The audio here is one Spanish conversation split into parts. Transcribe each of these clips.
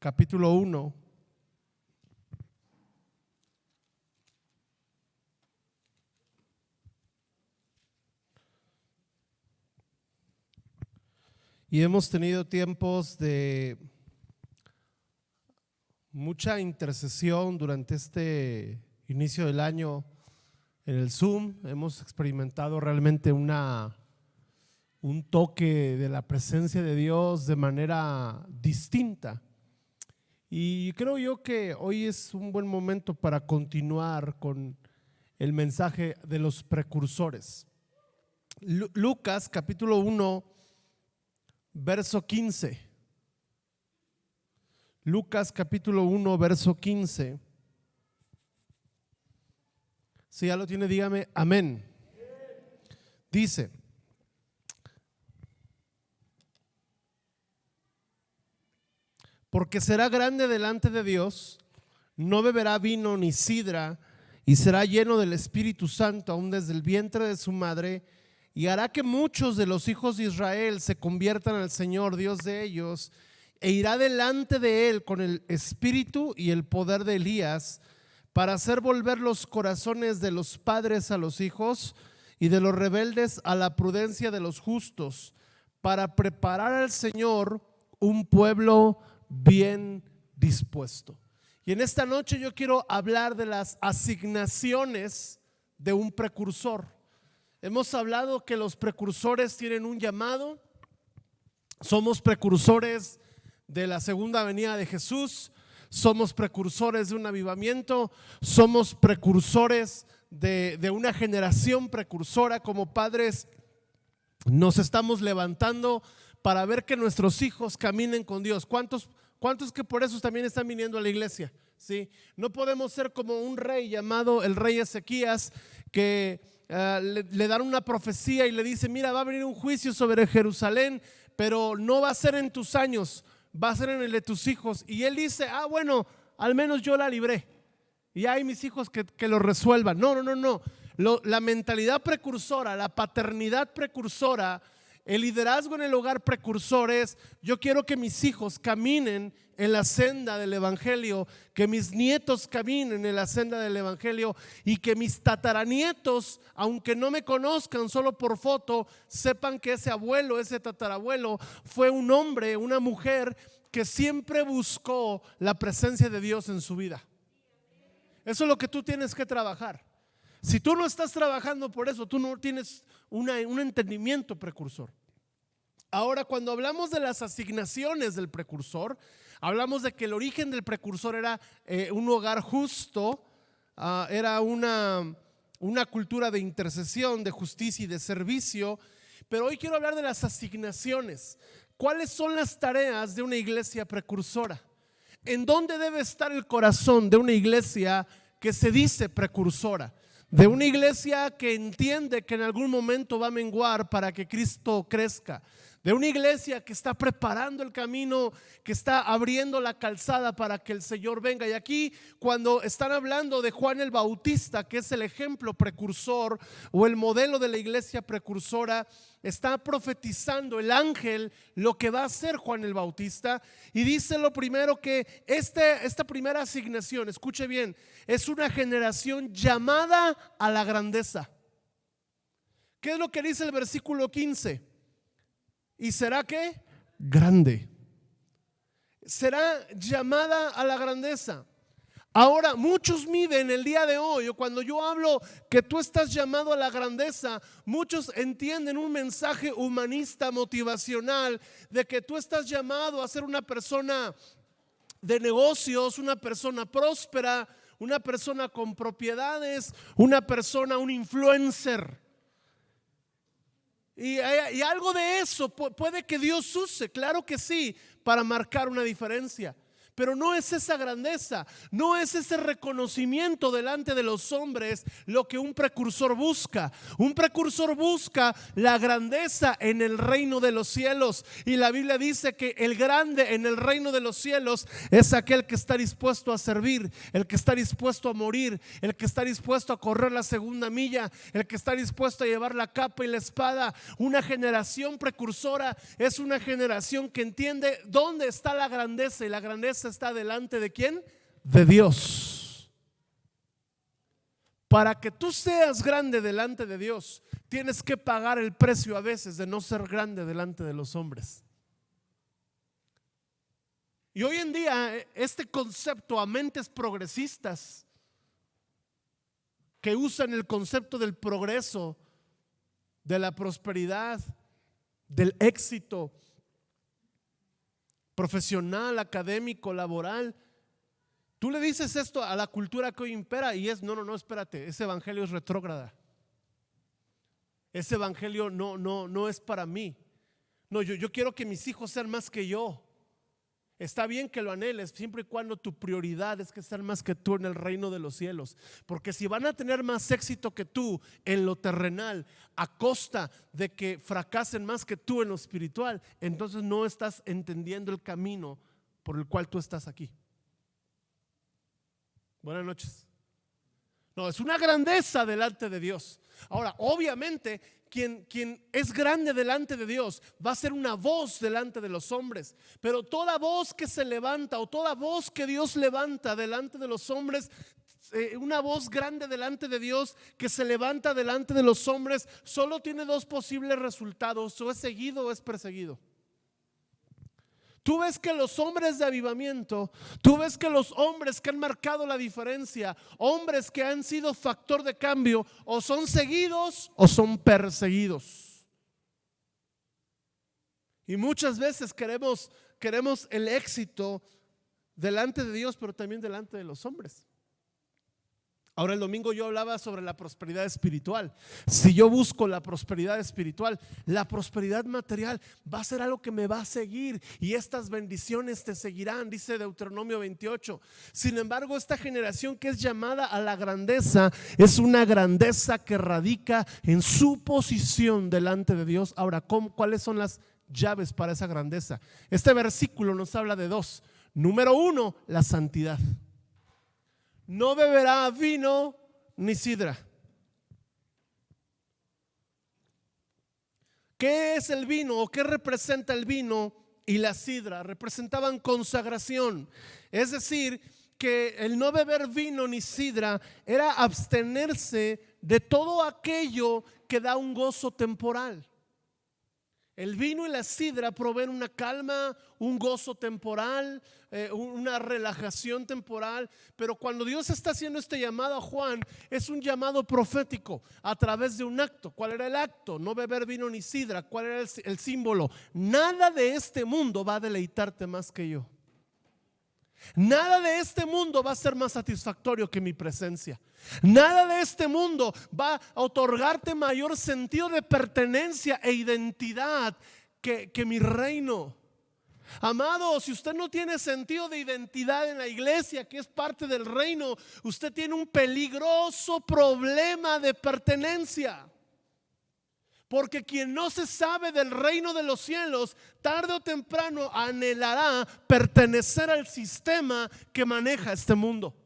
capítulo 1. Y hemos tenido tiempos de mucha intercesión durante este inicio del año en el Zoom. Hemos experimentado realmente un toque de la presencia de Dios de manera distinta. Y creo yo que hoy es un buen momento para continuar con el mensaje de los precursores. Lucas capítulo 1, verso 15. Lucas capítulo 1, verso 15. Si ya lo tiene, dígame amén. Dice: porque será grande delante de Dios, no beberá vino ni sidra, y será lleno del Espíritu Santo aún desde el vientre de su madre, y hará que muchos de los hijos de Israel se conviertan al Señor Dios de ellos, e irá delante de él con el espíritu y el poder de Elías, para hacer volver los corazones de los padres a los hijos y de los rebeldes a la prudencia de los justos, para preparar al Señor un pueblo bien dispuesto. Y en esta noche yo quiero hablar de las asignaciones de un precursor. Hemos hablado que los precursores tienen un llamado. Somos precursores de la segunda venida de Jesús, somos precursores de un avivamiento, somos precursores de una generación precursora. Como padres nos estamos levantando para ver que nuestros hijos caminen con Dios. ¿Cuántos que por eso también están viniendo a la iglesia? ¿Sí? No podemos ser como un rey llamado el rey Ezequías, que le dan una profecía y le dice: mira, va a venir un juicio sobre Jerusalén, pero no va a ser en tus años, va a ser en el de tus hijos. Y él dice: bueno, al menos yo la libré y hay mis hijos que lo resuelvan. No. La mentalidad precursora, la paternidad precursora, el liderazgo en el hogar precursor es: yo quiero que mis hijos caminen en la senda del evangelio, que mis nietos caminen en la senda del evangelio, y que mis tataranietos, aunque no me conozcan solo por foto, sepan que ese abuelo, ese tatarabuelo fue un hombre, una mujer que siempre buscó la presencia de Dios en su vida. Eso es lo que tú tienes que trabajar. Si tú no estás trabajando por eso, tú no tienes un entendimiento precursor. Ahora, cuando hablamos de las asignaciones del precursor, hablamos de que el origen del precursor era un hogar justo, era una cultura de intercesión, de justicia y de servicio. Pero hoy quiero hablar de las asignaciones. ¿Cuáles son las tareas de una iglesia precursora? ¿En dónde debe estar el corazón de una iglesia que se dice precursora? De una iglesia que entiende que en algún momento va a menguar para que Cristo crezca. De una iglesia que está preparando el camino, que está abriendo la calzada para que el Señor venga. Y aquí, cuando están hablando de Juan el Bautista, que es el ejemplo precursor o el modelo de la iglesia precursora, está profetizando el ángel lo que va a hacer Juan el Bautista. Y dice lo primero, que esta primera asignación, escuche bien, es una generación llamada a la grandeza. ¿Qué es lo que dice el versículo 15? ¿Y será qué? Grande. Será llamada a la grandeza. Ahora, muchos miden el día de hoy, o cuando yo hablo que tú estás llamado a la grandeza, muchos entienden un mensaje humanista, motivacional, de que tú estás llamado a ser una persona de negocios, una persona próspera, una persona con propiedades, un influencer. Y algo de eso puede que Dios use, claro que sí, para marcar una diferencia. Pero no es esa grandeza, no es ese reconocimiento delante de los hombres lo que un precursor busca. Un precursor busca la grandeza en el reino de los cielos. Y la Biblia dice que el grande en el reino de los cielos es aquel que está dispuesto a servir, el que está dispuesto a morir, el que está dispuesto a correr la segunda milla, el que está dispuesto a llevar la capa y la espada. Una generación precursora es una generación que entiende dónde está la grandeza, y la grandeza grandeza está delante ¿de quién? De Dios. Para que tú seas grande delante de Dios, tienes que pagar el precio a veces de no ser grande delante de los hombres. Y hoy en día este concepto a mentes progresistas que usan el concepto del progreso, de la prosperidad, del éxito profesional, académico, laboral. Tú le dices esto a la cultura que hoy impera y es, no, espérate, ese evangelio es retrógrada. Ese evangelio no es para mí. No, yo quiero que mis hijos sean más que yo. Está bien que lo anheles, siempre y cuando tu prioridad es que sean más que tú en el reino de los cielos. Porque si van a tener más éxito que tú en lo terrenal, a costa de que fracasen más que tú en lo espiritual, entonces no estás entendiendo el camino por el cual tú estás aquí. Buenas noches. No, es una grandeza delante de Dios. Ahora, obviamente, quien es grande delante de Dios va a ser una voz delante de los hombres. Pero toda voz que se levanta o toda voz que Dios levanta delante de los hombres, una voz grande delante de Dios que se levanta delante de los hombres, solo tiene dos posibles resultados: o es seguido o es perseguido. Tú ves que los hombres de avivamiento, tú ves que los hombres que han marcado la diferencia, hombres que han sido factor de cambio, o son seguidos o son perseguidos. Y muchas veces queremos el éxito delante de Dios, pero también delante de los hombres. Ahora el domingo yo hablaba sobre la prosperidad espiritual. Si yo busco la prosperidad espiritual, la prosperidad material va a ser algo que me va a seguir y estas bendiciones te seguirán, dice Deuteronomio 28. Sin embargo, esta generación que es llamada a la grandeza es una grandeza que radica en su posición delante de Dios. Ahora, ¿cuáles son las llaves para esa grandeza? Este versículo nos habla de dos. Número uno, la santidad. No beberá vino ni sidra. ¿Qué es el vino o qué representa el vino y la sidra? Representaban consagración. Es decir, que el no beber vino ni sidra era abstenerse de todo aquello que da un gozo temporal. El vino y la sidra proveen una calma, un gozo temporal, una relajación temporal. Pero cuando Dios está haciendo este llamado a Juan, es un llamado profético a través de un acto. ¿Cuál era el acto? No beber vino ni sidra. ¿Cuál era el símbolo? Nada de este mundo va a deleitarte más que yo. Nada de este mundo va a ser más satisfactorio que mi presencia. Nada de este mundo va a otorgarte mayor sentido de pertenencia e identidad que mi reino. Amado, si usted no tiene sentido de identidad en la iglesia, que es parte del reino, usted tiene un peligroso problema de pertenencia. Porque quien no se sabe del reino de los cielos, tarde o temprano anhelará pertenecer al sistema que maneja este mundo.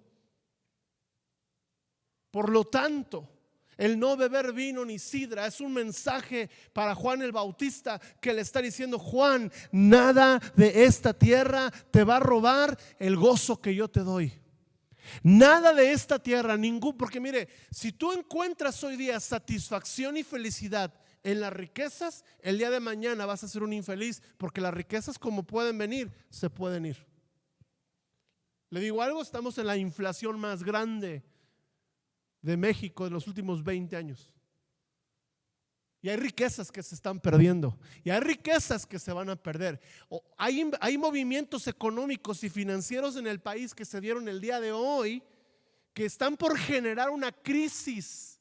Por lo tanto, el no beber vino ni sidra es un mensaje para Juan el Bautista, que le está diciendo: Juan, nada de esta tierra te va a robar el gozo que yo te doy. Nada de esta tierra, porque mire, si tú encuentras hoy día satisfacción y felicidad en las riquezas, el día de mañana vas a ser un infeliz, porque las riquezas, como pueden venir, se pueden ir. Le digo algo, estamos en la inflación más grande de México de los últimos 20 años. Y hay riquezas que se están perdiendo, y hay riquezas que se van a perder. Hay movimientos económicos y financieros en el país que se dieron el día de hoy, que están por generar una crisis.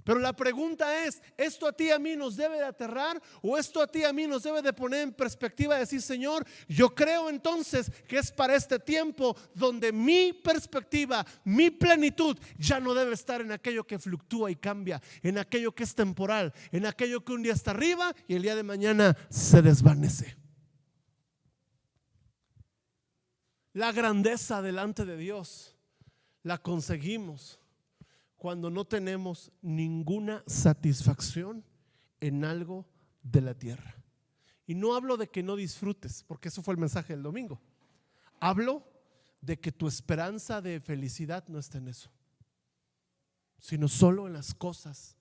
Pero la pregunta es: ¿esto a ti y a mí nos debe de aterrar? ¿O esto a ti y a mí nos debe de poner en perspectiva y decir: Señor, yo creo entonces que es para este tiempo donde mi perspectiva, mi plenitud ya no debe estar en aquello que fluctúa y cambia, en aquello que es temporal, en aquello que un día está arriba y el día de mañana se desvanece? La grandeza delante de Dios la conseguimos cuando no tenemos ninguna satisfacción en algo de la tierra. Y no hablo de que no disfrutes, porque eso fue el mensaje del domingo. Hablo de que tu esperanza de felicidad no está en eso, sino solo en las cosas,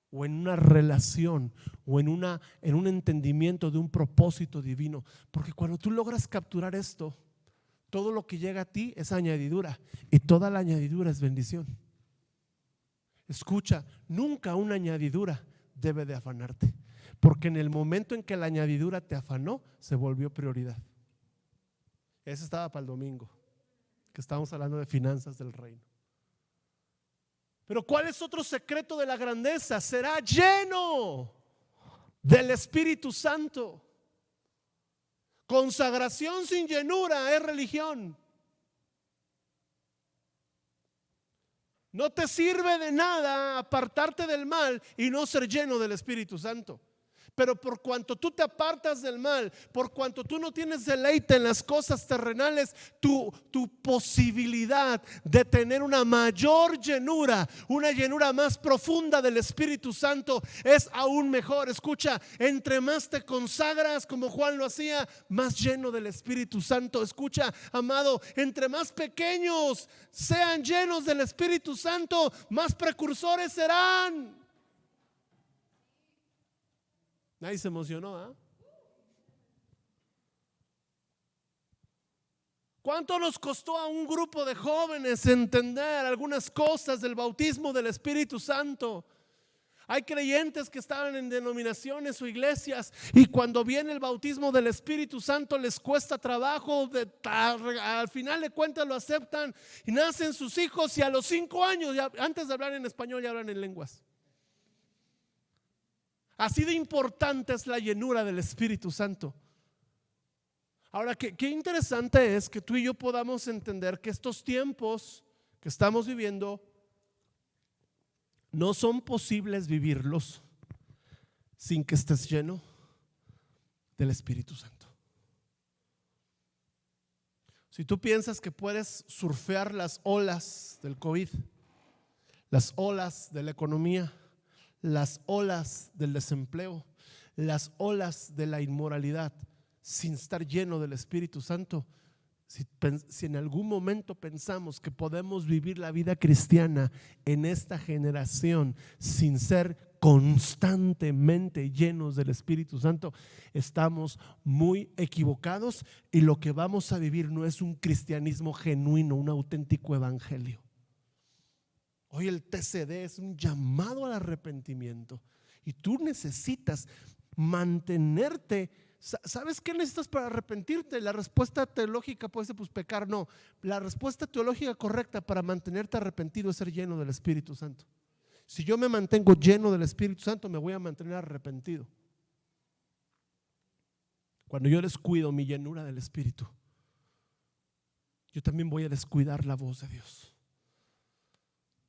o en una relación, o en un entendimiento de un propósito divino. Porque cuando tú logras capturar esto, todo lo que llega a ti es añadidura, y toda la añadidura es bendición. Escucha, nunca una añadidura debe de afanarte, porque en el momento en que la añadidura te afanó, se volvió prioridad. Eso estaba para el domingo, que estábamos hablando de finanzas del reino. Pero ¿cuál es otro secreto de la grandeza? Será lleno del Espíritu Santo. Consagración sin llenura es religión. No te sirve de nada apartarte del mal y no ser lleno del Espíritu Santo. Pero por cuanto tú te apartas del mal, por cuanto tú no tienes deleite en las cosas terrenales, tu posibilidad de tener una mayor llenura, una llenura más profunda del Espíritu Santo es aún mejor. Escucha, entre más te consagras como Juan lo hacía, más lleno del Espíritu Santo. Escucha, amado, entre más pequeños sean llenos del Espíritu Santo, más precursores serán. Nadie se emocionó, ¿eh? ¿Cuánto nos costó a un grupo de jóvenes entender algunas cosas del bautismo del Espíritu Santo? Hay creyentes que estaban en denominaciones o iglesias, y cuando viene el bautismo del Espíritu Santo les cuesta trabajo, al final de cuentas lo aceptan y nacen sus hijos, y a los 5 años, antes de hablar en español, ya hablan en lenguas. Así de importante es la llenura del Espíritu Santo. Ahora, qué interesante es que tú y yo podamos entender que estos tiempos que estamos viviendo no son posibles vivirlos sin que estés lleno del Espíritu Santo. Si tú piensas que puedes surfear las olas del COVID, las olas de la economía, las olas del desempleo, las olas de la inmoralidad, sin estar lleno del Espíritu Santo, si en algún momento pensamos que podemos vivir la vida cristiana en esta generación sin ser constantemente llenos del Espíritu Santo, estamos muy equivocados, y lo que vamos a vivir no es un cristianismo genuino, un auténtico evangelio. Hoy el TCD es un llamado al arrepentimiento, y tú necesitas mantenerte. ¿Sabes qué necesitas para arrepentirte? La respuesta teológica puede ser pues pecar. No, la respuesta teológica correcta para mantenerte arrepentido es ser lleno del Espíritu Santo. Si yo me mantengo lleno del Espíritu Santo, me voy a mantener arrepentido. Cuando yo descuido mi llenura del Espíritu, yo también voy a descuidar la voz de Dios.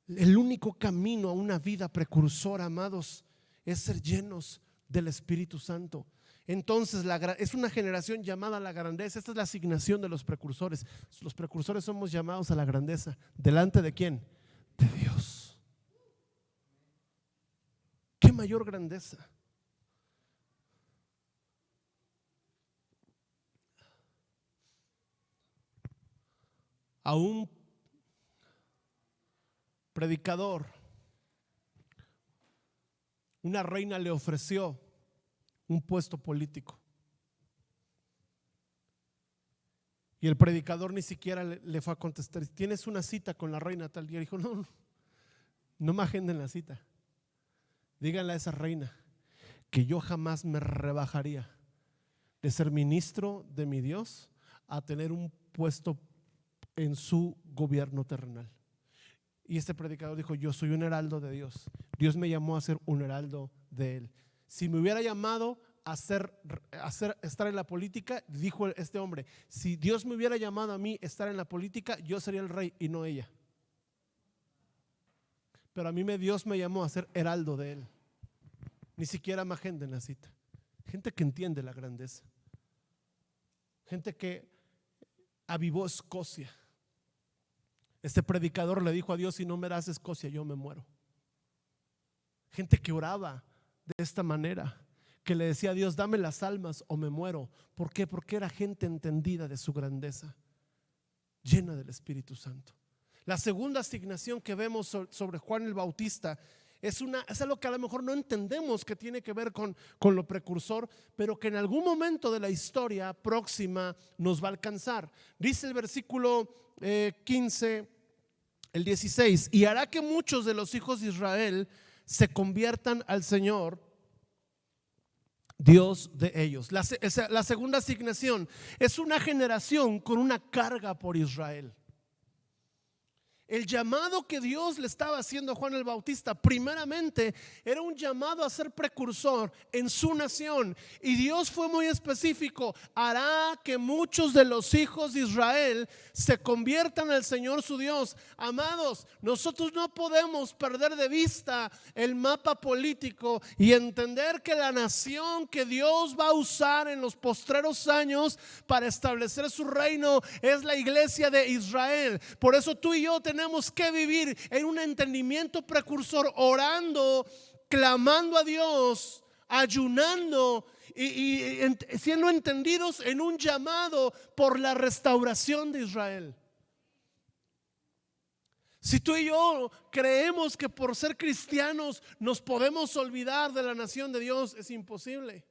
El único camino a una vida precursora, amados, es ser llenos del Espíritu Santo. Entonces es una generación llamada a la grandeza. Esta es la asignación de los precursores. Los precursores somos llamados a la grandeza. ¿Delante de quién? De Dios. ¿Qué mayor grandeza? A un predicador, una reina le ofreció un puesto político, y el predicador ni siquiera le fue a contestar. ¿Tienes una cita con la reina tal día? Dijo, no me agenden la cita. Díganle a esa reina que yo jamás me rebajaría de ser ministro de mi Dios a tener un puesto en su gobierno terrenal. Y este predicador dijo, yo soy un heraldo de Dios. Dios me llamó a ser un heraldo de Él. Si me hubiera llamado a estar en la política, dijo este hombre, si Dios me hubiera llamado a mí estar en la política, yo sería el rey y no ella. Pero a mí Dios me llamó a ser heraldo de Él. Ni siquiera me agenden la cita. Gente que entiende la grandeza. Gente que avivó Escocia. Este predicador le dijo a Dios, si no me das Escocia, yo me muero. Gente que oraba de esta manera. que le decía a Dios: dame las almas o me muero. ¿Por qué? Porque era gente entendida de su grandeza, llena del Espíritu Santo. La segunda asignación que vemos sobre Juan el Bautista es algo que a lo mejor no entendemos, que tiene que ver con lo precursor, pero que en algún momento de la historia próxima nos va a alcanzar. Dice el versículo 15, el 16: y hará que muchos de los hijos de Israel se conviertan al Señor, Dios de ellos. La segunda asignación es una generación con una carga por Israel. El llamado que Dios le estaba haciendo a Juan el Bautista, primeramente, era un llamado a ser precursor en su nación. Y Dios fue muy específico: hará que muchos de los hijos de Israel se conviertan al Señor su Dios. Amados, nosotros no podemos perder de vista el mapa político y entender que la nación que Dios va a usar en los postreros años para establecer su reino es la iglesia de Israel. Por eso tú y yo tenemos que vivir en un entendimiento precursor, orando, clamando a Dios, ayunando y siendo entendidos en un llamado por la restauración de Israel. Si tú y yo creemos que por ser cristianos nos podemos olvidar de la nación de Dios, es imposible.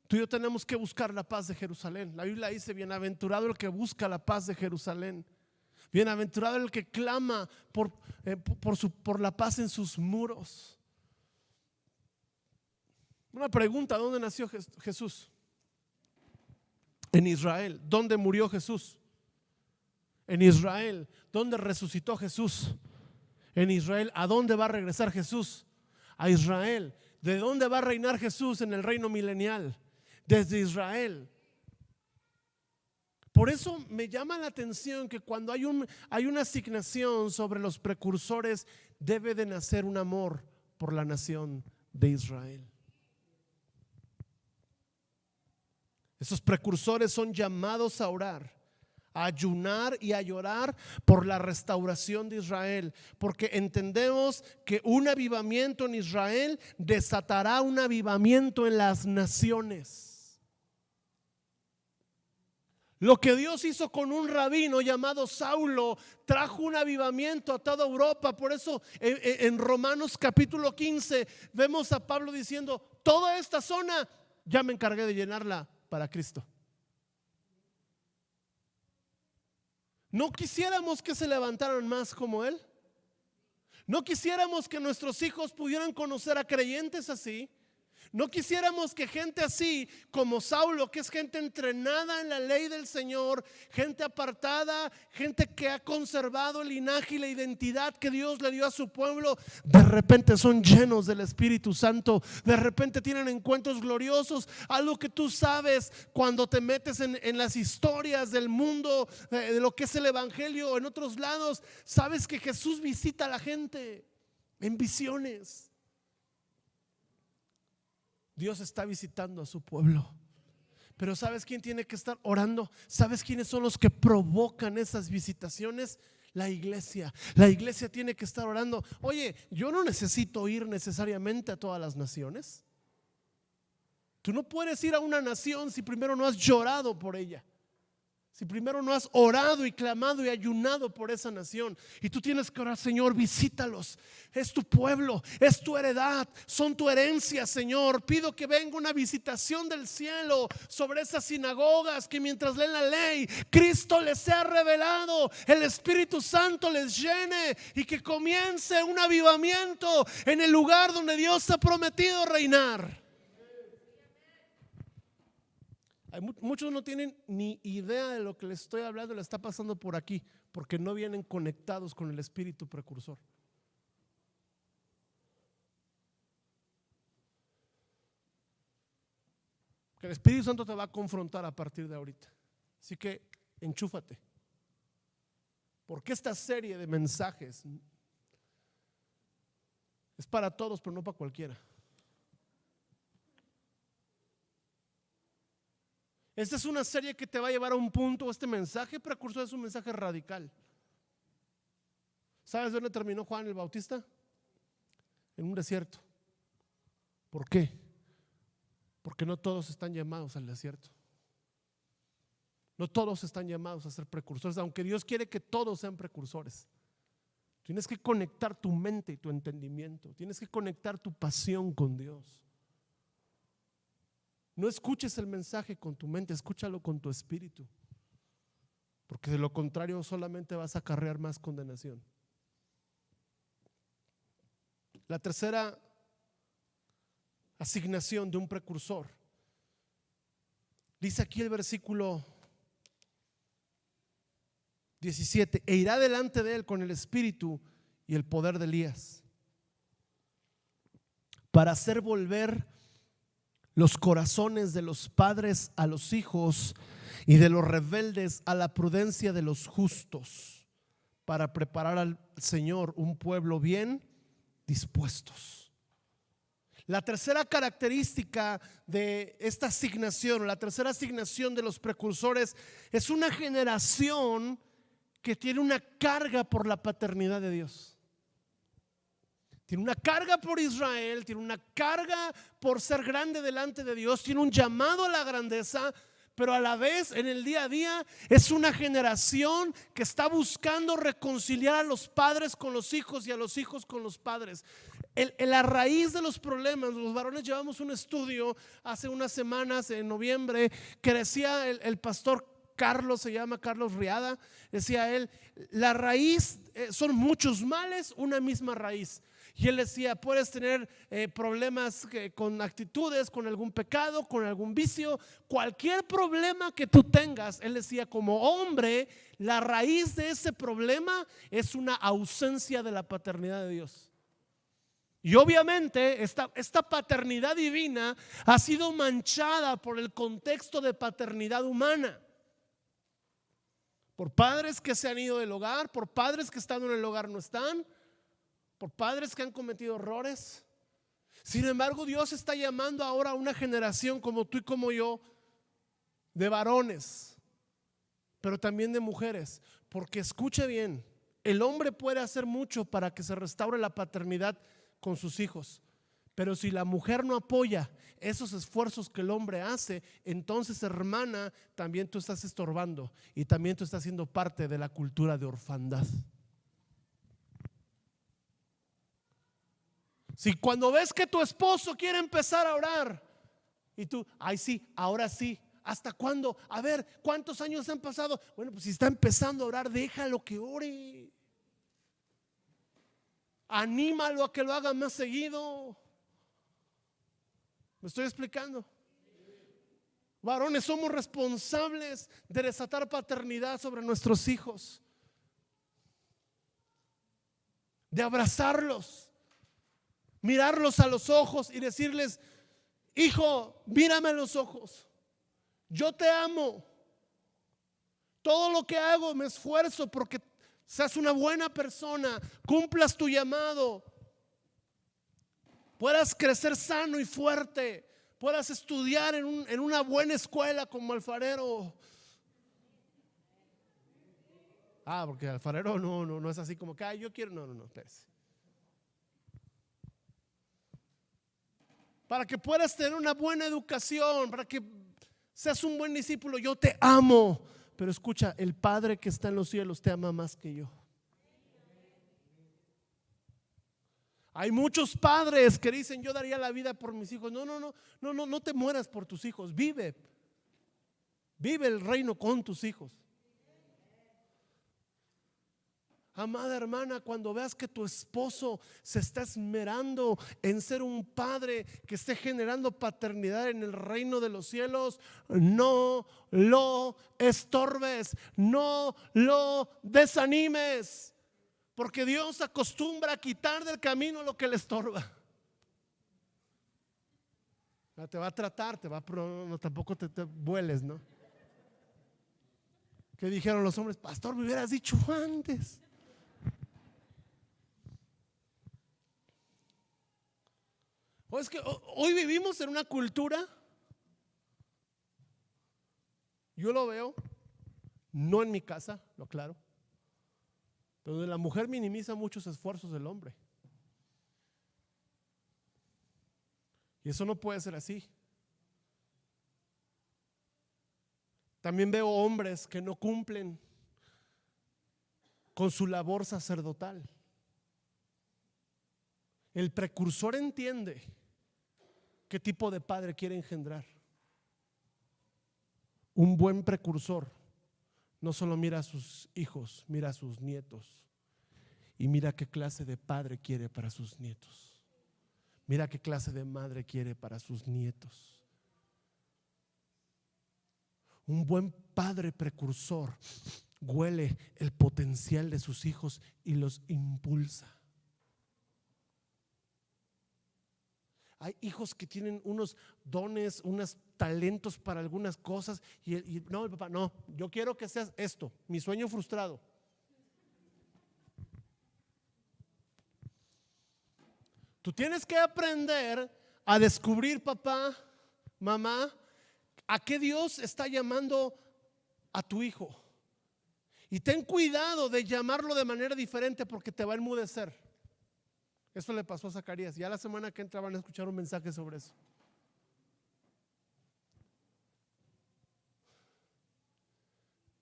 Tú y yo tenemos que buscar la paz de Jerusalén. La Biblia dice: bienaventurado el que busca la paz de Jerusalén. Bienaventurado el que clama por la paz en sus muros. Una pregunta: ¿dónde nació Jesús? En Israel. ¿Dónde murió Jesús? En Israel. ¿Dónde resucitó Jesús? En Israel. ¿A dónde va a regresar Jesús? A Israel. ¿De dónde va a reinar Jesús en el reino milenial? Desde Israel. Por eso me llama la atención que cuando hay una asignación sobre los precursores, debe de nacer un amor por la nación de Israel. Esos precursores son llamados a orar, a ayunar y a llorar por la restauración de Israel, porque entendemos que un avivamiento en Israel desatará un avivamiento en las naciones. Lo que Dios hizo con un rabino llamado Saulo trajo un avivamiento a toda Europa. Por eso en Romanos capítulo 15 vemos a Pablo diciendo: toda esta zona ya me encargué de llenarla para Cristo. ¿No quisiéramos que se levantaran más como él? ¿No quisiéramos que nuestros hijos pudieran conocer a creyentes así? ¿No quisiéramos que gente así como Saulo, que es gente entrenada en la ley del Señor, gente apartada, gente que ha conservado el linaje y la identidad que Dios le dio a su pueblo, de repente son llenos del Espíritu Santo, de repente tienen encuentros gloriosos? Algo que tú sabes cuando te metes en las historias del mundo, de lo que es el evangelio en otros lados, sabes que Jesús visita a la gente en visiones. Dios está visitando a su pueblo. Pero ¿sabes quién tiene que estar orando? ¿Sabes quiénes son los que provocan esas visitaciones? La iglesia. La iglesia tiene que estar orando. Oye, yo no necesito ir necesariamente a todas las naciones. Tú no puedes ir a una nación si primero no has llorado por ella, si primero no has orado y clamado y ayunado por esa nación. Y tú tienes que orar: Señor, visítalos. Es tu pueblo, es tu heredad, son tu herencia, Señor. Pido que venga una visitación del cielo sobre esas sinagogas, que mientras leen la ley, Cristo les sea revelado, el Espíritu Santo les llene y que comience un avivamiento en el lugar donde Dios ha prometido reinar. Muchos no tienen ni idea de lo que les estoy hablando, le está pasando por aquí, porque no vienen conectados con el Espíritu precursor. Que el Espíritu Santo te va a confrontar a partir de ahorita. Así que enchúfate, porque esta serie de mensajes es para todos, pero no para cualquiera. Esta es una serie que te va a llevar a un punto. Este mensaje precursor es un mensaje radical. ¿Sabes dónde terminó Juan el Bautista? En un desierto. ¿Por qué? Porque no todos están llamados al desierto. No todos están llamados a ser precursores, aunque Dios quiere que todos sean precursores. Tienes que conectar tu mente y tu entendimiento. Tienes que conectar tu pasión con Dios. No escuches el mensaje con tu mente, escúchalo con tu espíritu. Porque de lo contrario solamente vas a acarrear más condenación. La tercera asignación de un precursor. Dice aquí el versículo 17: e irá delante de él con el espíritu y el poder de Elías, para hacer volver los corazones de los padres a los hijos y de los rebeldes a la prudencia de los justos, para preparar al Señor un pueblo bien dispuestos. La tercera característica de esta asignación, la tercera asignación de los precursores, es una generación que tiene una carga por la paternidad de Dios. Tiene una carga por Israel, tiene una carga por ser grande delante de Dios, tiene un llamado a la grandeza, pero a la vez en el día a día es una generación que está buscando reconciliar a los padres con los hijos y a los hijos con los padres. La raíz de los problemas, los varones llevamos un estudio hace unas semanas en noviembre que decía el pastor Carlos, se llama Carlos Riada, decía él, la raíz son muchos males, una misma raíz. Y él decía, puedes tener problemas con actitudes, con algún pecado, con algún vicio, cualquier problema que tú tengas. Él decía, como hombre, la raíz de ese problema es una ausencia de la paternidad de Dios. Y obviamente esta paternidad divina ha sido manchada por el contexto de paternidad humana. Por padres que se han ido del hogar, por padres que estando en el hogar no están, por padres que han cometido errores. Sin embargo, Dios está llamando ahora a una generación como tú y como yo, de varones, pero también de mujeres. Porque escuche bien, el hombre puede hacer mucho para que se restaure la paternidad con sus hijos, pero si la mujer no apoya esos esfuerzos que el hombre hace, entonces, hermana, también tú estás estorbando y también tú estás siendo parte de la cultura de orfandad. Si cuando ves que tu esposo quiere empezar a orar y tú, ay sí, ahora sí, ¿hasta cuándo? A ver, ¿cuántos años han pasado? Bueno, pues si está empezando a orar, déjalo que ore. Anímalo a que lo haga más seguido. ¿Me estoy explicando? Varones, somos responsables de desatar paternidad sobre nuestros hijos, de abrazarlos, mirarlos a los ojos y decirles, hijo, mírame a los ojos, yo te amo, todo lo que hago me esfuerzo porque seas una buena persona, cumplas tu llamado, puedas crecer sano y fuerte, puedas estudiar en una buena escuela como alfarero. Porque alfarero no es así como que yo quiero, no, espérese. Para que puedas tener una buena educación, para que seas un buen discípulo. Yo te amo, pero escucha, el Padre que está en los cielos te ama más que yo. Hay muchos padres que dicen, yo daría la vida por mis hijos. No te mueras por tus hijos, vive el reino con tus hijos. Amada hermana, cuando veas que tu esposo se está esmerando en ser un padre que esté generando paternidad en el reino de los cielos, no lo estorbes, no lo desanimes, porque Dios acostumbra a quitar del camino lo que le estorba. Te va a tratar, tampoco te vueles, ¿no? ¿Qué dijeron los hombres? Pastor, me hubieras dicho antes. O es que hoy vivimos en una cultura, yo lo veo, no en mi casa, lo aclaro, pero la mujer minimiza muchos esfuerzos del hombre. Y eso no puede ser así. También veo hombres que no cumplen con su labor sacerdotal. El precursor entiende qué tipo de padre quiere engendrar. Un buen precursor no solo mira a sus hijos, mira a sus nietos y mira qué clase de padre quiere para sus nietos. Mira qué clase de madre quiere para sus nietos. Un buen padre precursor huele el potencial de sus hijos y los impulsa. Hay hijos que tienen unos dones, unos talentos para algunas cosas y no, el papá, no, yo quiero que seas esto, mi sueño frustrado. Tú tienes que aprender a descubrir, papá, mamá, a qué Dios está llamando a tu hijo. Y ten cuidado de llamarlo de manera diferente porque te va a enmudecer. Eso le pasó a Zacarías. Ya la semana que entra van a escuchar un mensaje sobre eso.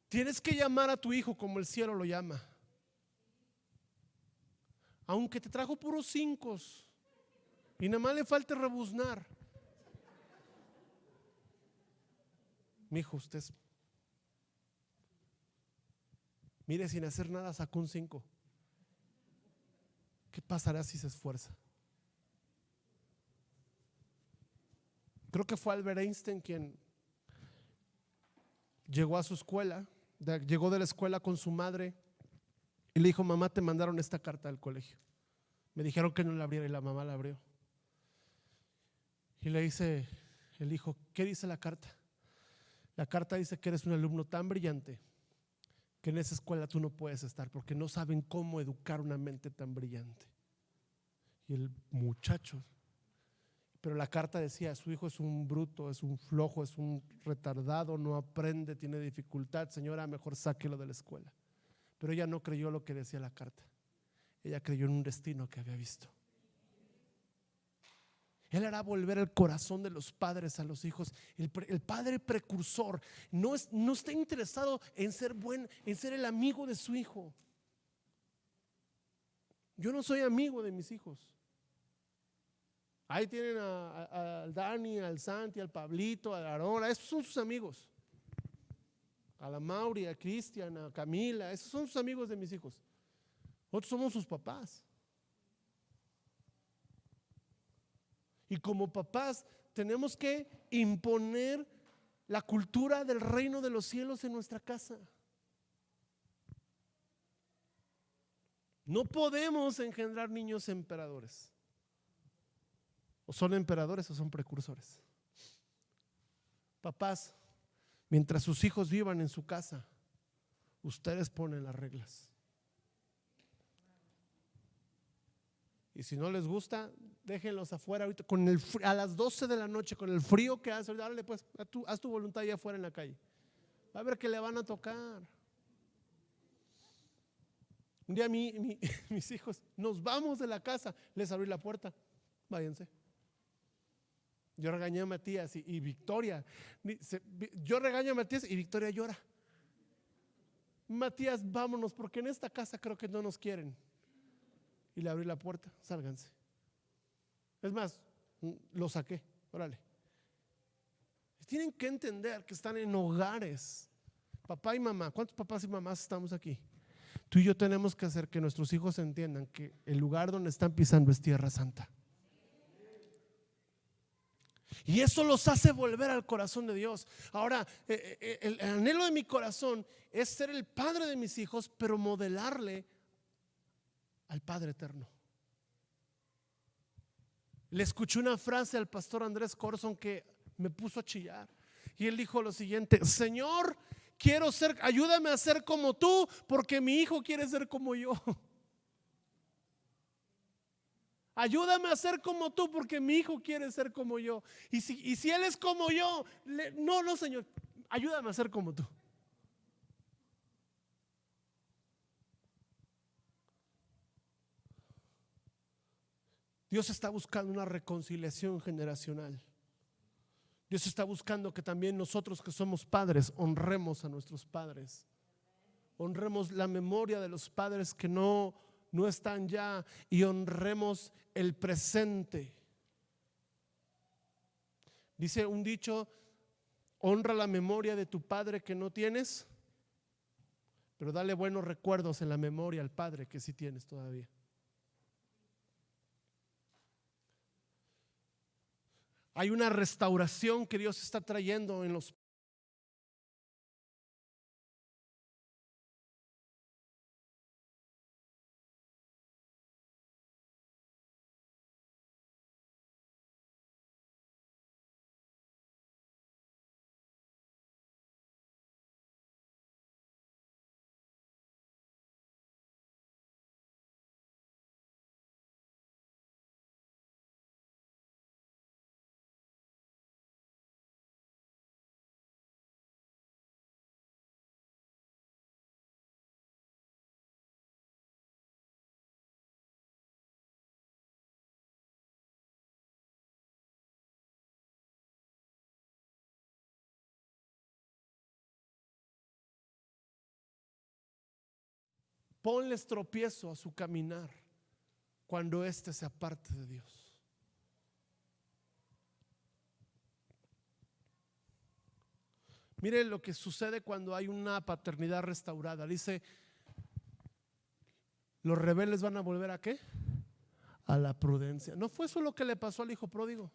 Tienes que llamar a tu hijo como el cielo lo llama. Aunque te trajo puros 5 y nada más le falte rebuznar. Mi hijo, usted mire, sin hacer nada sacó un 5. ¿Qué pasará si se esfuerza? Creo que fue Albert Einstein quien llegó a su escuela, llegó de la escuela con su madre y le dijo: mamá, te mandaron esta carta al colegio. Me dijeron que no la abriera y la mamá la abrió. Y le dice el hijo: ¿qué dice la carta? La carta dice que eres un alumno tan brillante que en esa escuela tú no puedes estar porque no saben cómo educar una mente tan brillante. Y el muchacho, pero la carta decía: su hijo es un bruto, es un flojo, es un retardado, no aprende, tiene dificultad, señora, mejor sáquelo de la escuela. Pero ella no creyó lo que decía la carta. Ella creyó en un destino que había visto. Él hará volver el corazón de los padres a los hijos. El padre precursor no está interesado en ser en ser el amigo de su hijo. Yo no soy amigo de mis hijos. Ahí tienen al Dani, al Santi, al Pablito, a Aarón. Esos son sus amigos. A la Mauri, a Cristian, a Camila. Esos son sus amigos de mis hijos. Nosotros somos sus papás. Y como papás tenemos que imponer la cultura del reino de los cielos en nuestra casa. No podemos engendrar niños emperadores. O son emperadores o son precursores. Papás, mientras sus hijos vivan en su casa, ustedes ponen las reglas. Y si no les gusta, déjenlos afuera ahorita a las 12 de la noche con el frío que hace. Dale, pues, haz tu voluntad allá afuera en la calle. Va a ver que le van a tocar. Un día mis hijos, nos vamos de la casa, les abrí la puerta, váyanse. Yo regañé a Matías y Victoria. Yo regaño a Matías y Victoria llora. Matías, vámonos porque en esta casa creo que no nos quieren. Y le abrí la puerta, sálganse. Es más, lo saqué, órale. Tienen que entender que están en hogares. Papá y mamá, ¿cuántos papás y mamás estamos aquí? Tú y yo tenemos que hacer que nuestros hijos entiendan que el lugar donde están pisando es tierra santa. Y eso los hace volver al corazón de Dios. Ahora, el anhelo de mi corazón es ser el padre de mis hijos, pero modelarle al Padre eterno. Le escuché una frase al pastor Andrés Corson que me puso a chillar. Y él dijo lo siguiente: Señor, ayúdame a ser como tú, porque mi hijo quiere ser como yo. Ayúdame a ser como tú, porque mi hijo quiere ser como yo. Y si él es como yo, no, Señor, ayúdame a ser como tú. Dios está buscando una reconciliación generacional. Dios está buscando que también nosotros que somos padres honremos a nuestros padres. Honremos la memoria de los padres que no están ya y honremos el presente. Dice un dicho: honra la memoria de tu padre que no tienes, pero dale buenos recuerdos en la memoria al padre que sí tienes todavía. Hay una restauración que Dios está trayendo en los ponles tropiezo a su caminar cuando éste se aparte de Dios. Mire lo que sucede cuando hay una paternidad restaurada. Dice: los rebeldes van a volver ¿a qué? A la prudencia. ¿No fue eso lo que le pasó al hijo pródigo?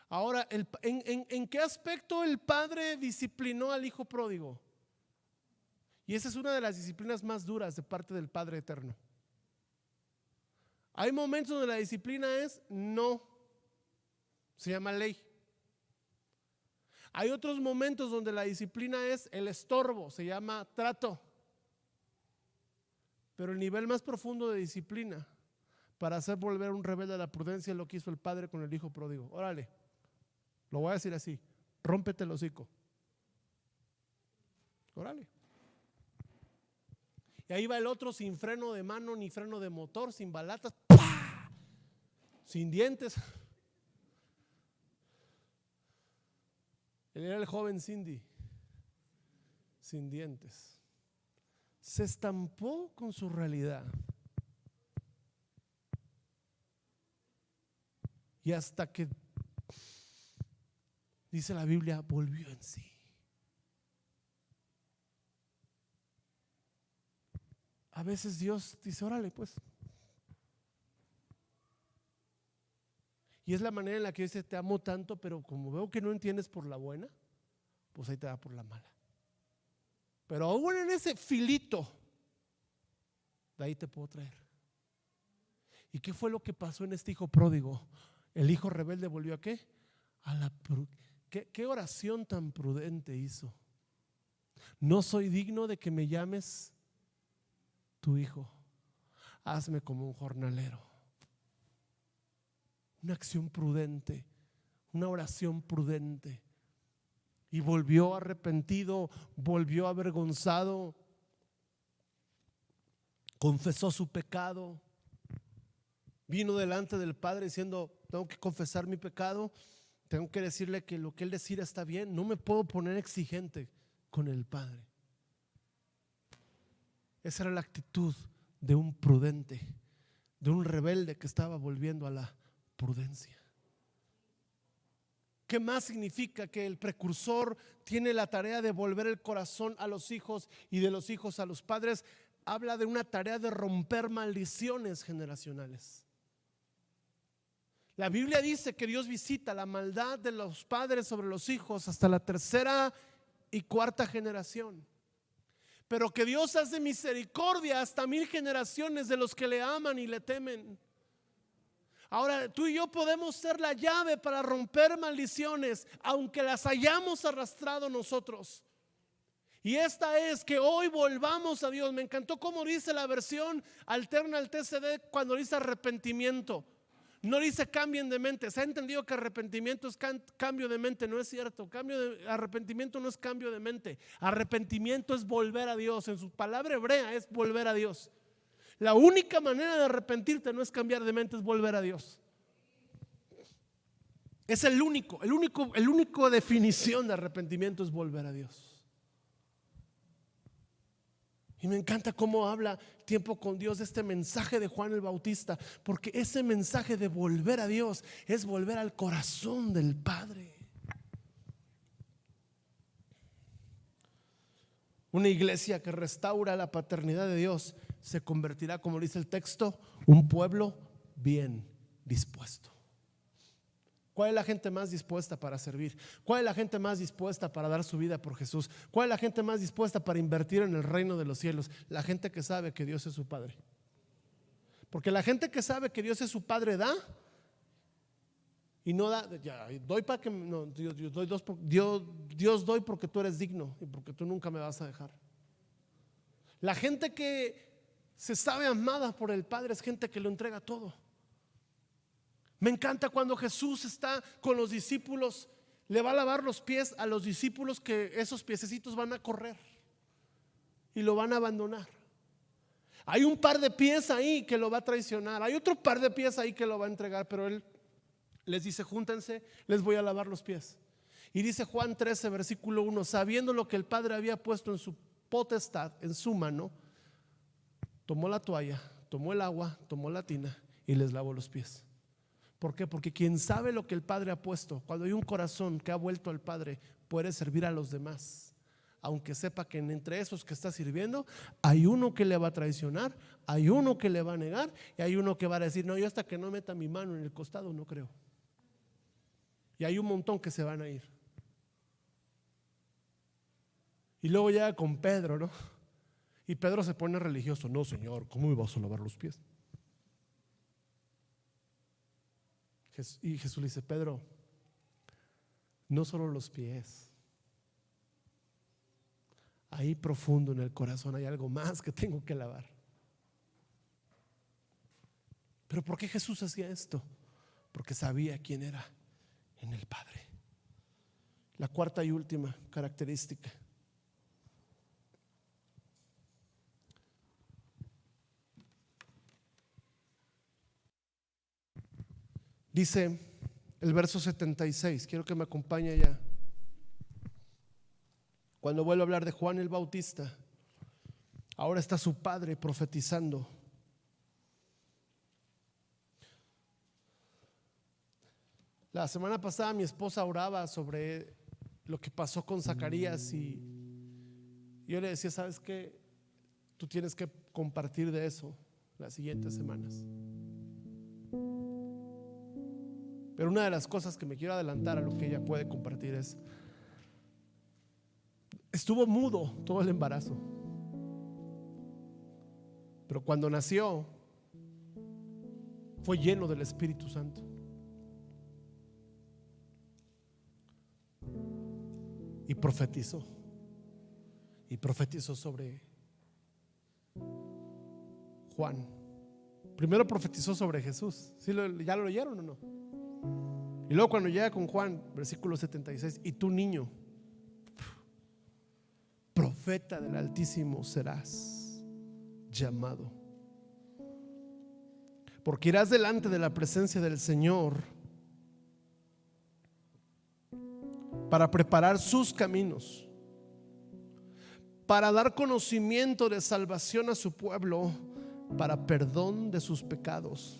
Ahora, ¿en qué aspecto el padre disciplinó al hijo pródigo? Y esa es una de las disciplinas más duras de parte del Padre Eterno. Hay momentos donde la disciplina es no, se llama ley. Hay otros momentos donde la disciplina es el estorbo, se llama trato. Pero el nivel más profundo de disciplina para hacer volver a un rebelde a la prudencia es lo que hizo el padre con el hijo pródigo. Órale, lo voy a decir así: rómpete el hocico. Órale. Y ahí va el otro sin freno de mano ni freno de motor, sin balatas, ¡pah!, sin dientes. Él era el joven Cindy, sin dientes. Se estampó con su realidad. Y hasta que, dice la Biblia, volvió en sí. A veces Dios dice: órale pues. Y es la manera en la que dice: te amo tanto, pero como veo que no entiendes por la buena, pues ahí te va por la mala. Pero aún en ese filito, de ahí te puedo traer. ¿Y qué fue lo que pasó en este hijo pródigo? El hijo rebelde volvió ¿a qué? A la ¿Qué oración tan prudente hizo? No soy digno de que me llames tu hijo, hazme como un jornalero. Una acción prudente, una oración prudente. Y volvió arrepentido, volvió avergonzado, confesó su pecado, vino delante del Padre diciendo: tengo que confesar mi pecado, tengo que decirle que lo que Él decida está bien, no me puedo poner exigente con el Padre. Esa era la actitud de un prudente, de un rebelde que estaba volviendo a la prudencia. ¿Qué más significa? Que el precursor tiene la tarea de volver el corazón a los hijos y de los hijos a los padres. Habla de una tarea de romper maldiciones generacionales. La Biblia dice que Dios visita la maldad de los padres sobre los hijos hasta la tercera y cuarta generación, pero que Dios hace misericordia hasta 1000 generaciones de los que le aman y le temen. Ahora, tú y yo podemos ser la llave para romper maldiciones, aunque las hayamos arrastrado nosotros. Y esta es que hoy volvamos a Dios. Me encantó cómo dice la versión alterna al TCD cuando dice arrepentimiento. No dice cambien de mente. Se ha entendido que arrepentimiento es cambio de mente. No es cierto. Arrepentimiento no es cambio de mente. Arrepentimiento es volver a Dios. En su palabra hebrea es volver a Dios. La única manera de arrepentirte no es cambiar de mente, es volver a Dios. Es el único definición de arrepentimiento es volver a Dios. Y me encanta cómo habla tiempo con Dios de este mensaje de Juan el Bautista, porque ese mensaje de volver a Dios es volver al corazón del Padre. Una iglesia que restaura la paternidad de Dios se convertirá, como dice el texto, un pueblo bien dispuesto. ¿Cuál es la gente más dispuesta para servir? ¿Cuál es la gente más dispuesta para dar su vida por Jesús? ¿Cuál es la gente más dispuesta para invertir en el reino de los cielos? La gente que sabe que Dios es su Padre. Porque la gente que sabe que Dios es su Padre da y no da, ya, doy para que no, Dios doy porque tú eres digno y porque tú nunca me vas a dejar. La gente que se sabe amada por el Padre es gente que lo entrega todo. Me encanta cuando Jesús está con los discípulos, le va a lavar los pies a los discípulos, que esos piececitos van a correr y lo van a abandonar. Hay un par de pies ahí que lo va a traicionar, hay otro par de pies ahí que lo va a entregar, pero él les dice: júntense, les voy a lavar los pies. Y dice Juan 13, versículo 1: sabiendo lo que el Padre había puesto en su potestad, en su mano, tomó la toalla, tomó el agua, tomó la tina y les lavó los pies. ¿Por qué? Porque quien sabe lo que el Padre ha puesto, cuando hay un corazón que ha vuelto al Padre, puede servir a los demás, aunque sepa que entre esos que está sirviendo hay uno que le va a traicionar, hay uno que le va a negar y hay uno que va a decir: no, yo hasta que no meta mi mano en el costado no creo. Y hay un montón que se van a ir. Y luego llega con Pedro, ¿no? Y Pedro se pone religioso: no, Señor, ¿cómo me vas a lavar los pies? Y Jesús le dice: Pedro, no solo los pies, ahí profundo en el corazón hay algo más que tengo que lavar. ¿Pero por qué Jesús hacía esto? Porque sabía quién era en el Padre. La cuarta y última característica: dice el verso 76, quiero que me acompañe ya. Cuando vuelvo a hablar de Juan el Bautista, ahora está su padre profetizando. La semana pasada mi esposa oraba sobre lo que pasó con Zacarías y yo le decía: ¿sabes qué? Tú tienes que compartir de eso las siguientes semanas. Pero una de las cosas que me quiero adelantar a lo que ella puede compartir es: estuvo mudo todo el embarazo, pero cuando nació fue lleno del Espíritu Santo. Y profetizó. Y profetizó sobre Juan. Primero profetizó sobre Jesús. ¿Sí ya lo leyeron o no? Y luego cuando llega con Juan, versículo 76: y tú, niño, profeta del Altísimo serás llamado, porque irás delante de la presencia del Señor para preparar sus caminos, para dar conocimiento de salvación a su pueblo, para perdón de sus pecados,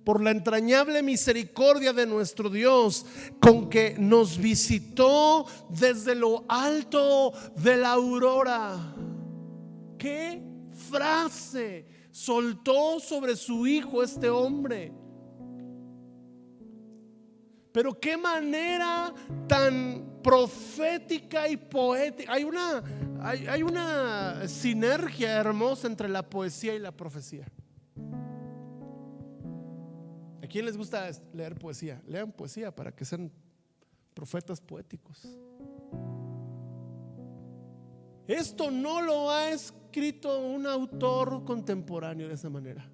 por la entrañable misericordia de nuestro Dios, con que nos visitó desde lo alto de la aurora. ¿Qué frase soltó sobre su hijo este hombre? Pero qué manera tan profética y poética. Hay una sinergia hermosa entre la poesía y la profecía. ¿A quién les gusta leer poesía? Lean poesía para que sean profetas poéticos. Esto no lo ha escrito un autor contemporáneo de esa manera.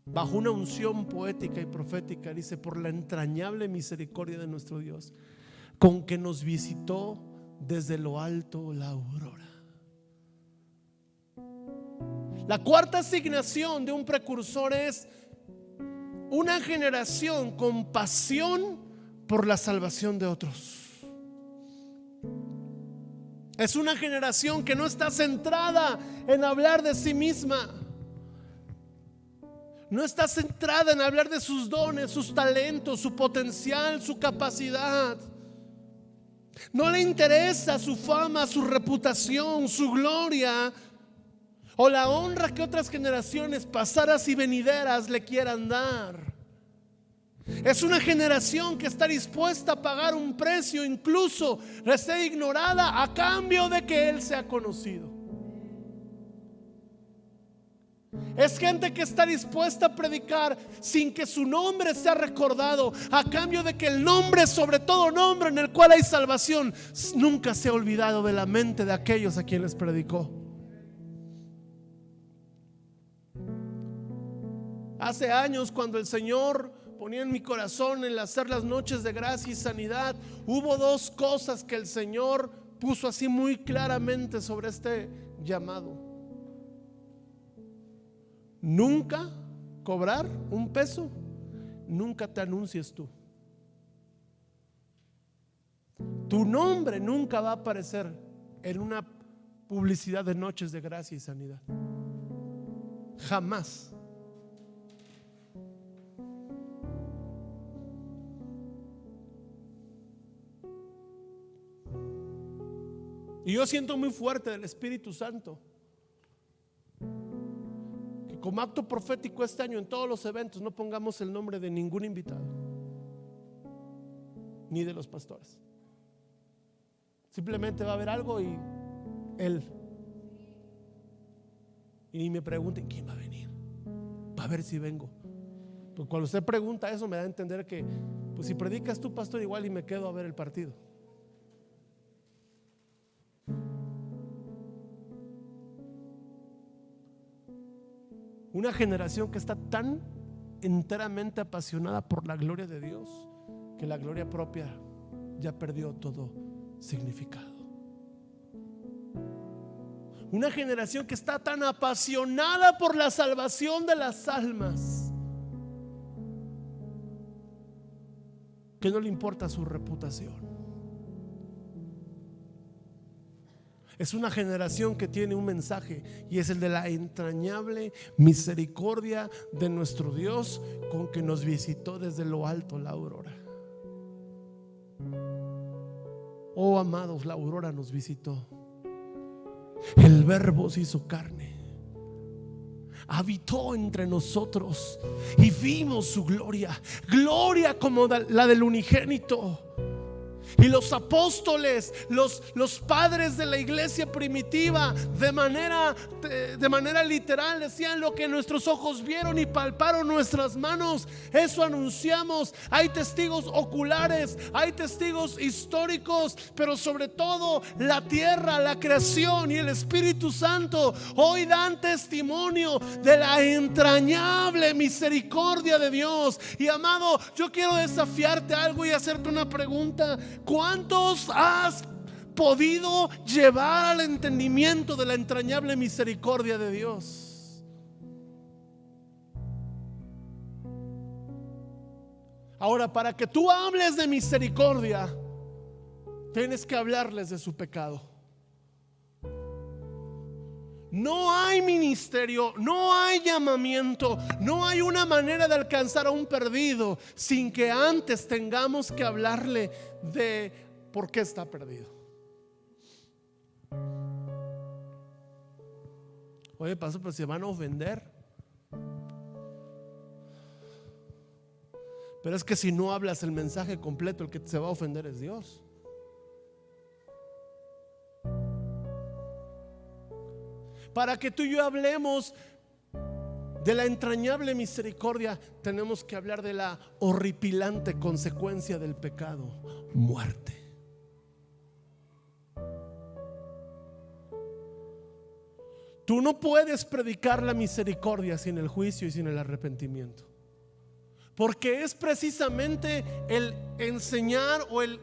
Bajo una unción poética y profética, dice: por la entrañable misericordia de nuestro Dios, con que nos visitó desde lo alto la aurora. La cuarta asignación de un precursor es una generación con pasión por la salvación de otros. Es una generación que no está centrada en hablar de sí misma. No está centrada en hablar de sus dones, sus talentos, su potencial, su capacidad. No le interesa su fama, su reputación, su gloria o la honra que otras generaciones pasadas y venideras le quieran dar. Es una generación que está dispuesta a pagar un precio, incluso de ser ignorada, a cambio de que Él sea conocido. Es gente que está dispuesta a predicar sin que su nombre sea recordado, a cambio de que el nombre, sobre todo nombre en el cual hay salvación, nunca sea olvidado de la mente de aquellos a quienes predicó. Hace años, cuando el Señor ponía en mi corazón el hacer las noches de gracia y sanidad, hubo dos cosas que el Señor puso así muy claramente sobre este llamado: nunca cobrar un peso, nunca te anuncies tú. Tu nombre nunca va a aparecer en una publicidad de noches de gracia y sanidad. Jamás. Y yo siento muy fuerte del Espíritu Santo que como acto profético este año en todos los eventos no pongamos el nombre de ningún invitado, ni de los pastores. Simplemente va a haber algo y él. Y me pregunten quién va a venir, va a ver si vengo. Porque cuando usted pregunta eso me da a entender que pues si predicas tú, pastor, igual y me quedo a ver el partido. Una generación que está tan enteramente apasionada por la gloria de Dios que la gloria propia ya perdió todo significado. Una generación que está tan apasionada por la salvación de las almas que no le importa su reputación. Es una generación que tiene un mensaje, y es el de la entrañable misericordia de nuestro Dios, con que nos visitó desde lo alto la aurora. Oh amados, la aurora nos visitó. El Verbo se hizo carne, habitó entre nosotros y vimos su gloria, gloria como la del unigénito. Y los apóstoles, los padres de la iglesia primitiva, de manera literal decían: lo que nuestros ojos vieron y palparon nuestras manos, eso anunciamos. Hay testigos oculares, hay testigos históricos, pero sobre todo la tierra, la creación y el Espíritu Santo hoy dan testimonio de la entrañable misericordia de Dios. Y amado, yo quiero desafiarte algo y hacerte una pregunta: ¿cuántos has podido llevar al entendimiento de la entrañable misericordia de Dios? Ahora, para que tú hables de misericordia, tienes que hablarles de su pecado. No hay ministerio, no hay llamamiento, no hay una manera de alcanzar a un perdido sin que antes tengamos que hablarle de por qué está perdido. Oye, pastor, pero se van a ofender. Pero es que si no hablas el mensaje completo, el que se va a ofender es Dios. Para que tú y yo hablemos de la entrañable misericordia, tenemos que hablar de la horripilante consecuencia del pecado: muerte. Tú no puedes predicar la misericordia sin el juicio y sin el arrepentimiento, porque es precisamente el enseñar o el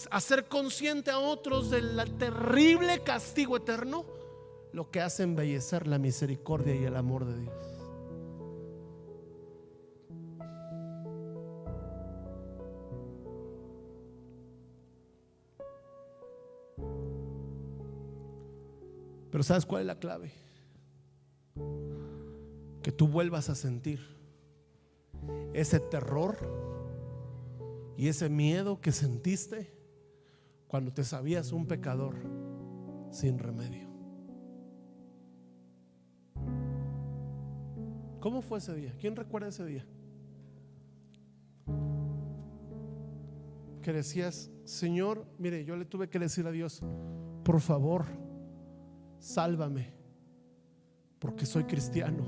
hacer consciente a otros del terrible castigo eterno lo que hace embellecer la misericordia y el amor de Dios. Pero ¿sabes cuál es la clave? Que tú vuelvas a sentir ese terror y ese miedo que sentiste cuando te sabías un pecador sin remedio. ¿Cómo fue ese día? ¿Quién recuerda ese día? Que decías: Señor, mire, yo le tuve que decir a Dios: por favor, sálvame, porque soy cristiano.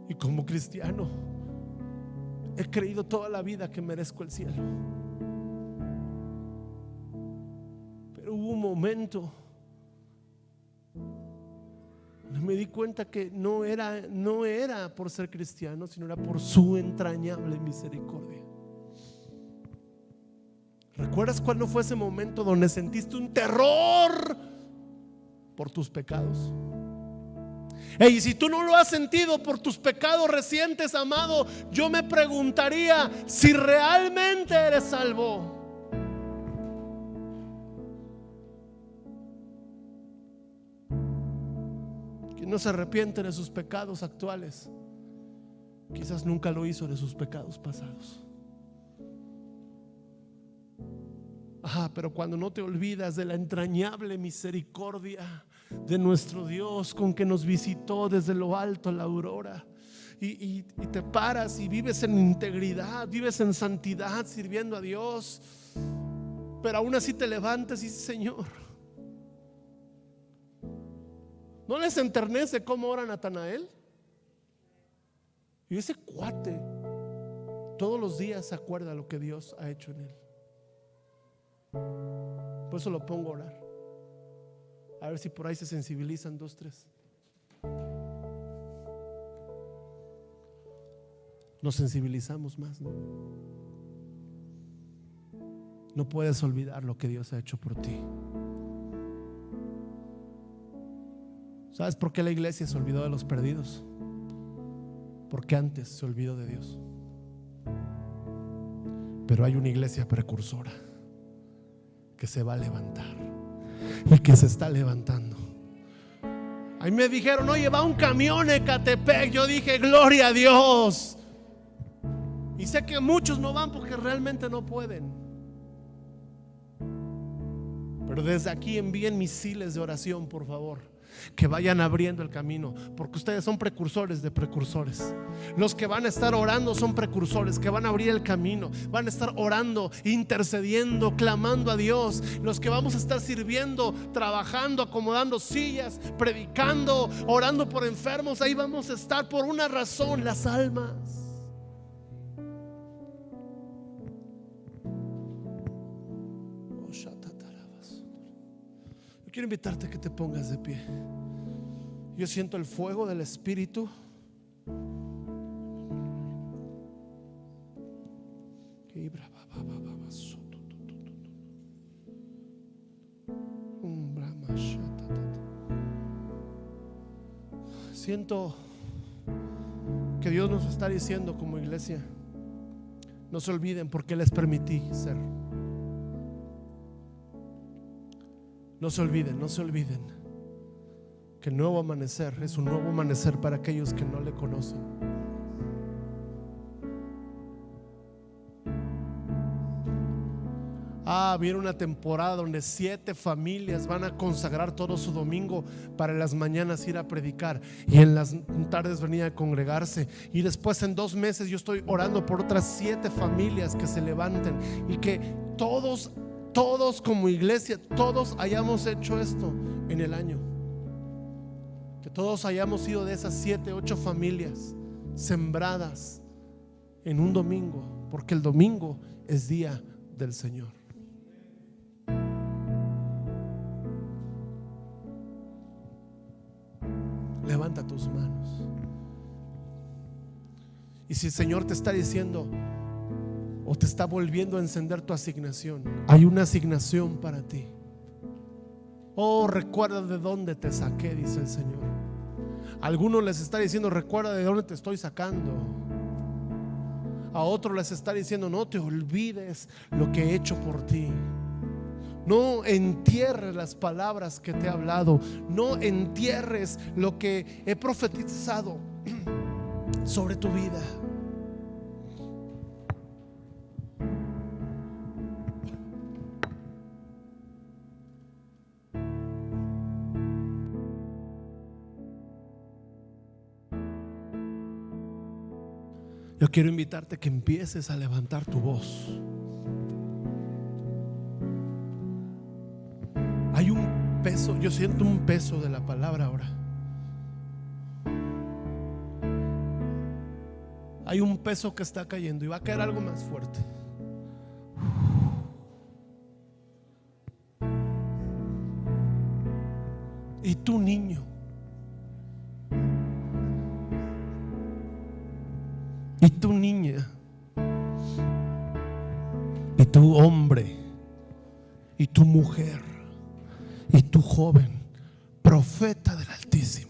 Y como cristiano he creído toda la vida que merezco el cielo. Pero hubo un momento donde me di cuenta que no era por ser cristiano, sino era por su entrañable misericordia. ¿Recuerdas cuándo fue ese momento donde sentiste un terror por tus pecados? Y si tú no lo has sentido por tus pecados recientes, amado, yo me preguntaría si realmente eres salvo. Quien no se arrepiente de sus pecados actuales, quizás nunca lo hizo de sus pecados pasados. Pero cuando no te olvidas de la entrañable misericordia de nuestro Dios, con que nos visitó desde lo alto la aurora, y te paras y vives en integridad, vives en santidad sirviendo a Dios, pero aún así te levantas y dices: Señor, ¿no les enternece cómo ora Natanael? Y ese cuate todos los días se acuerda lo que Dios ha hecho en él. Por eso lo pongo a orar, a ver si por ahí se sensibilizan 2, 3. Nos sensibilizamos más, ¿no? No puedes olvidar lo que Dios ha hecho por ti. ¿Sabes por qué la iglesia se olvidó de los perdidos? Porque antes se olvidó de Dios. Pero hay una iglesia precursora que se va a levantar y que se está levantando. Ahí me dijeron: oye, va un camión en Ecatepec. Yo dije: gloria a Dios. Y sé que muchos no van porque realmente no pueden, pero desde aquí envíen misiles de oración, por favor, que vayan abriendo el camino, porque ustedes son precursores de precursores. Los que van a estar orando son precursores que van a abrir el camino, van a estar orando, intercediendo, clamando a Dios. Los que vamos a estar sirviendo, trabajando, acomodando sillas, predicando, orando por enfermos, ahí vamos a estar por una razón: las almas. Yo quiero invitarte a que te pongas de pie. Yo siento el fuego del Espíritu. Siento que Dios nos está diciendo como iglesia: no se olviden por qué les permití ser. No se olviden que el nuevo amanecer es un nuevo amanecer para aquellos que no le conocen. Viene una temporada donde 7 familias van a consagrar todo su domingo para en las mañanas ir a predicar y en las tardes venir a congregarse. Y después en 2 meses yo estoy orando por otras 7 familias que se levanten, y que todos como iglesia, todos hayamos hecho esto en el año. Que todos hayamos sido de esas 7, 8 familias sembradas en un domingo, porque el domingo es día del Señor. Levanta tus manos. Y si el Señor te está diciendo o te está volviendo a encender tu asignación, hay una asignación para ti. Oh, recuerda de dónde te saqué, dice el Señor. A algunos les está diciendo, recuerda de dónde te estoy sacando. A otros les está diciendo, no te olvides lo que he hecho por ti. No entierres las palabras que te he hablado. No entierres lo que he profetizado sobre tu vida. Yo quiero invitarte a que empieces a levantar tu voz. Hay un peso, yo siento un peso de la palabra ahora. Hay un peso que está cayendo y va a caer algo más fuerte. Y tu niño, y tu niña, y tu hombre, y tu mujer, y tu joven, profeta del Altísimo.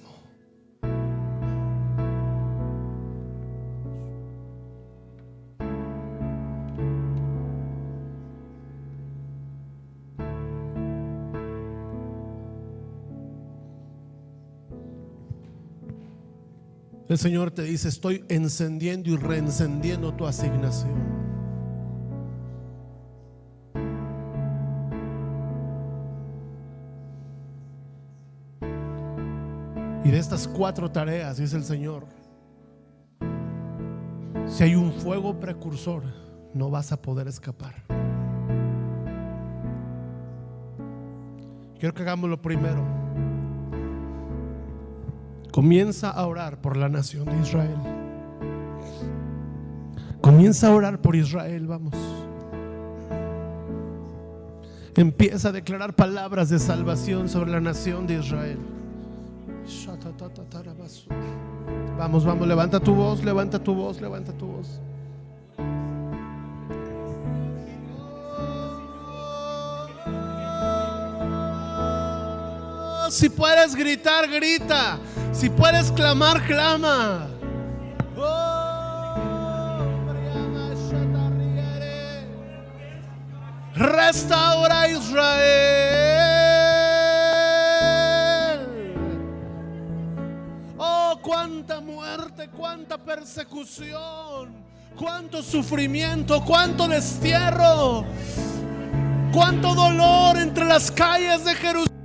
El Señor te dice, estoy encendiendo y reencendiendo tu asignación. Y de estas 4 tareas, dice el Señor, si hay un fuego precursor, no vas a poder escapar. Quiero que hagamos lo primero. Comienza a orar por la nación de Israel. Comienza a orar por Israel, vamos. Empieza a declarar palabras de salvación sobre la nación de Israel. Vamos, vamos, levanta tu voz, levanta tu voz, levanta tu voz. Si puedes gritar, grita. Si puedes clamar, clama. Restaura a Israel. Oh, cuánta muerte, cuánta persecución, cuánto sufrimiento, cuánto destierro, cuánto dolor entre las calles de Jerusalén.